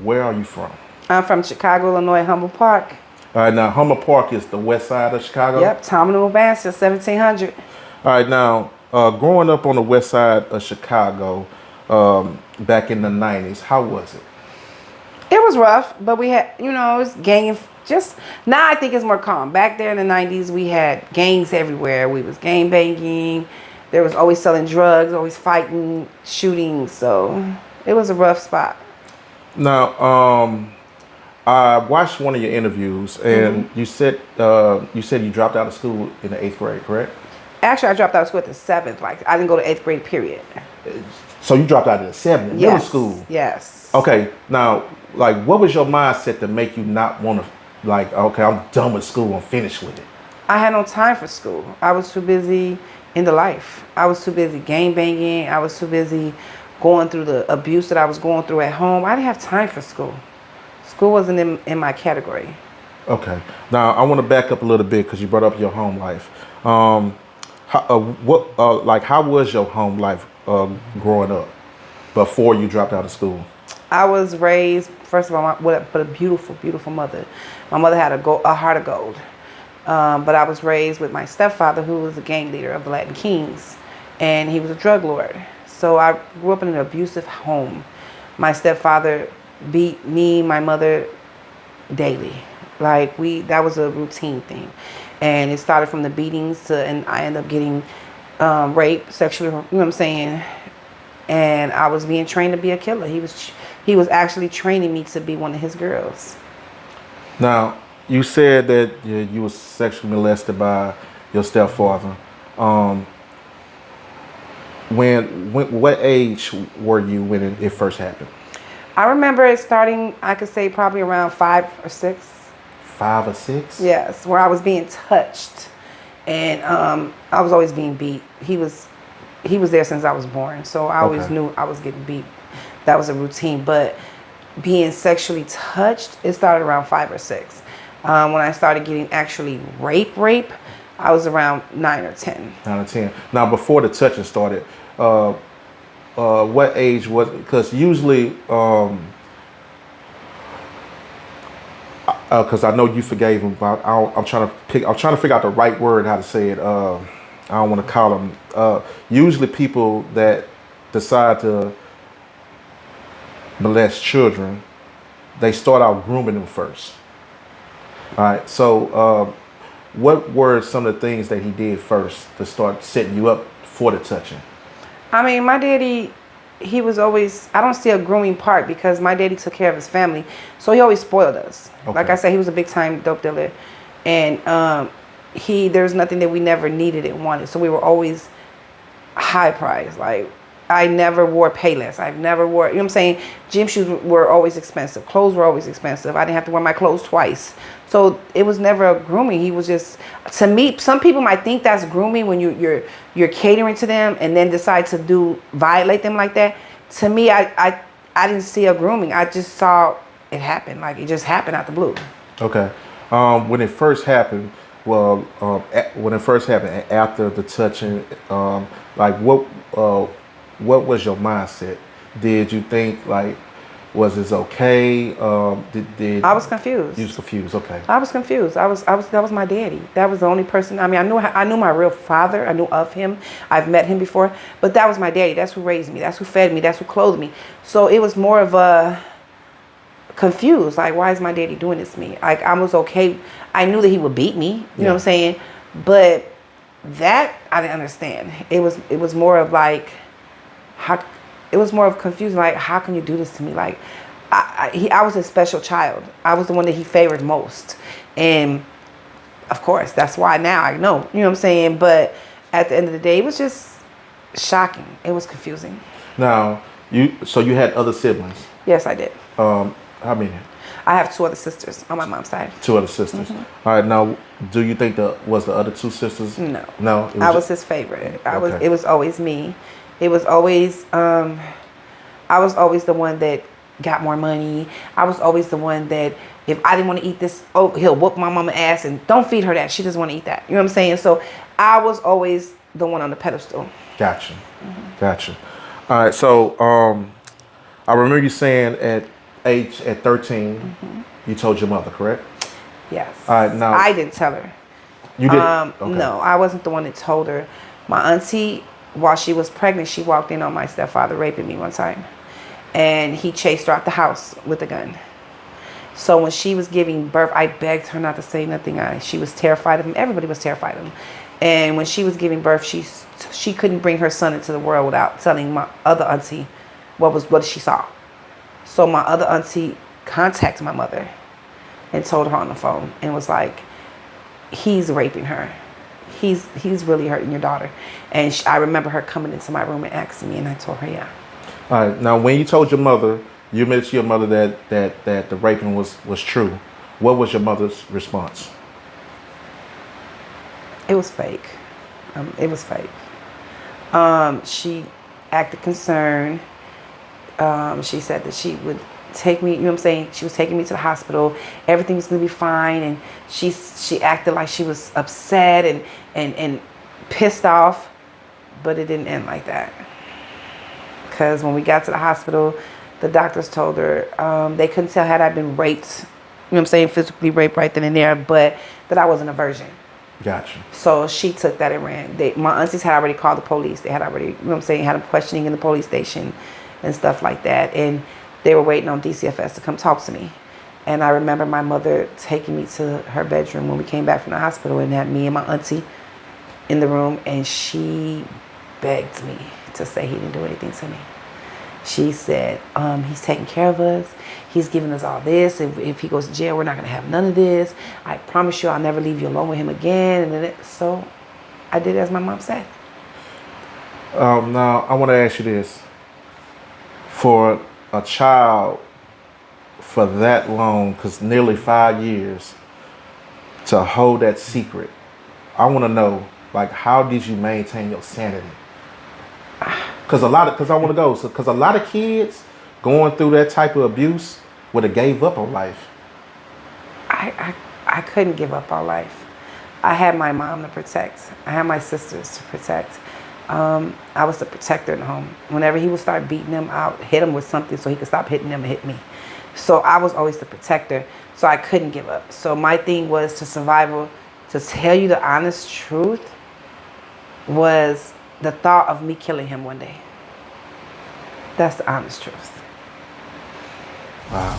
where are you from? I'm from Chicago, Illinois, Humble Park. All right, now Hummer Park is the west side of Chicago. Yep, Tom and Mansfield, 1700. All right, now growing up on the west side of Chicago back in the '90s, how was it? It was rough, but we had, it was gang. Just now, I think it's more calm. Back there in the '90s, we had gangs everywhere. We was gang banging. There was always selling drugs, always fighting, shooting. So it was a rough spot. Now, I watched one of your interviews, and you said you dropped out of school in the 8th grade, correct? Actually, I dropped out of school at the 7th. Like, I didn't go to 8th grade, period. So you dropped out of the 7th, middle school? Yes. Okay. Now, like, what was your mindset to make you not want to, like, okay, I'm done with school, I'm finished with it? I had no time for school. I was too busy in the life. I was too busy gang banging. I was too busy going through the abuse that I was going through at home. I didn't have time for school. School wasn't in my category. Okay. Now, I want to back up a little bit because you brought up your home life. How was your home life growing up before you dropped out of school? I was raised, first of all, with a beautiful, beautiful mother. My mother had a heart of gold. But I was raised with my stepfather, who was a gang leader of the Latin Kings, and he was a drug lord. So I grew up in an abusive home. My stepfather beat me, my mother, daily. Like, that was a routine thing. And it started from the beatings and I ended up getting raped, sexually, you know what I'm saying? And I was being trained to be a killer. He was actually training me to be one of his girls. Now, you said that you were sexually molested by your stepfather. What age were you when it first happened? I remember it starting, I could say probably around 5 or 6. 5 or 6? Yes, where I was being touched, and I was always being beat. He was there since I was born, so I always knew I was getting beat. That was a routine. But being sexually touched, it started around 5 or 6. When I started getting actually rape, I was around 9 or 10. 9 or 10. Now, before the touching started, what age was? Because usually, because I know you forgave him, but I'm trying to figure out the right word how to say it. I don't want to call them. Usually, people that decide to molest children, they start out grooming them first. All right. So, what were some of the things that he did first to start setting you up for the touching? I mean, my daddy, he was always, I don't see a grooming part because my daddy took care of his family. So he always spoiled us. Okay. Like I said, he was a big time dope dealer. And there's nothing that we never needed and wanted. So we were always high price. Like, I never wore Payless. I've never wore, you know what I'm saying? Gym shoes were always expensive. Clothes were always expensive. I didn't have to wear my clothes twice. So it was never a grooming. He was just, to me, some people might think that's grooming when you're catering to them and then decide to violate them like that. To me, I didn't see a grooming. I just saw it happen. Like, it just happened out the blue. Okay. When it first happened, after the touching, like what was your mindset? Did you think, like, was this okay? I was confused. You was confused, okay. I was confused. That was my daddy. That was the only person. I mean, I knew my real father. I knew of him. I've met him before, but that was my daddy. That's who raised me. That's who fed me. That's who clothed me. So it was more of a confused. Like, why is my daddy doing this to me? Like, I was okay. I knew that he would beat me. You know what I'm saying? But that I didn't understand. It was more of like, it was more of confusion. Like, how can you do this to me? Like, I was a special child. I was the one that he favored most. And of course, that's why now I know, you know what I'm saying? But at the end of the day, it was just shocking. It was confusing. Now, you had other siblings? Yes, I did. How many? I have 2 other sisters on my mom's side. 2 other sisters. Mm-hmm. All right. Now, do you think was the other 2 sisters? No. No. I was his favorite. It was always me. It was always, I was always the one that got more money. I was always the one that, if I didn't want to eat this, he'll whoop my mama ass and don't feed her that. She doesn't want to eat that. You know what I'm saying? So I was always the one on the pedestal. Gotcha. Mm-hmm. Gotcha. All right. So I remember you saying age at 13, you told your mother, correct? Yes. All right, now I didn't tell her. you did. Okay. No, I wasn't the one that told her. My auntie, while she was pregnant, she walked in on my stepfather raping me one time. And he chased her out the house with a gun. So when she was giving birth, I begged her not to say nothing. She was terrified of him. Everybody was terrified of him. And when she was giving birth, she couldn't bring her son into the world without telling my other auntie what she saw. So my other auntie contacted my mother and told her on the phone and was like, he's raping her. He's really hurting your daughter. And I remember her coming into my room and asking me, and I told her, yeah. All right. Now, when you told your mother, you admitted to your mother that the raping was true. What was your mother's response? It was fake. It was fake. She acted concerned. She said that she would take me, you know what I'm saying? She was taking me to the hospital. Everything was going to be fine. And she acted like she was upset and pissed off. But it didn't end like that. Because when we got to the hospital, the doctors told her they couldn't tell had I been raped, you know what I'm saying, physically raped right then and there, but that I wasn't a virgin. Gotcha. So she took that and ran. My aunties had already called the police. They had already, you know what I'm saying, had them questioning in the police station and stuff like that. And they were waiting on DCFS to come talk to me. And I remember my mother taking me to her bedroom when we came back from the hospital and had me and my auntie in the room. And she begged me to say he didn't do anything to me. She said, he's taking care of us. He's giving us all this. If he goes to jail, we're not going to have none of this. I promise you I'll never leave you alone with him again. And then so I did as my mom said. Now, I want to ask you this. For a child for that long, because nearly 5 years, to hold that secret, I want to know, like, how did you maintain your sanity? Because a lot of kids going through that type of abuse would have gave up on life. I couldn't give up on life. I had my mom to protect. I had my sisters to protect. I was the protector in the home. Whenever he would start beating them, I would hit him with something so he could stop hitting them and hit me. So I was always the protector. So I couldn't give up. So my thing was to survival. To tell you the honest truth was the thought of me killing him one day. That's the honest truth. Wow.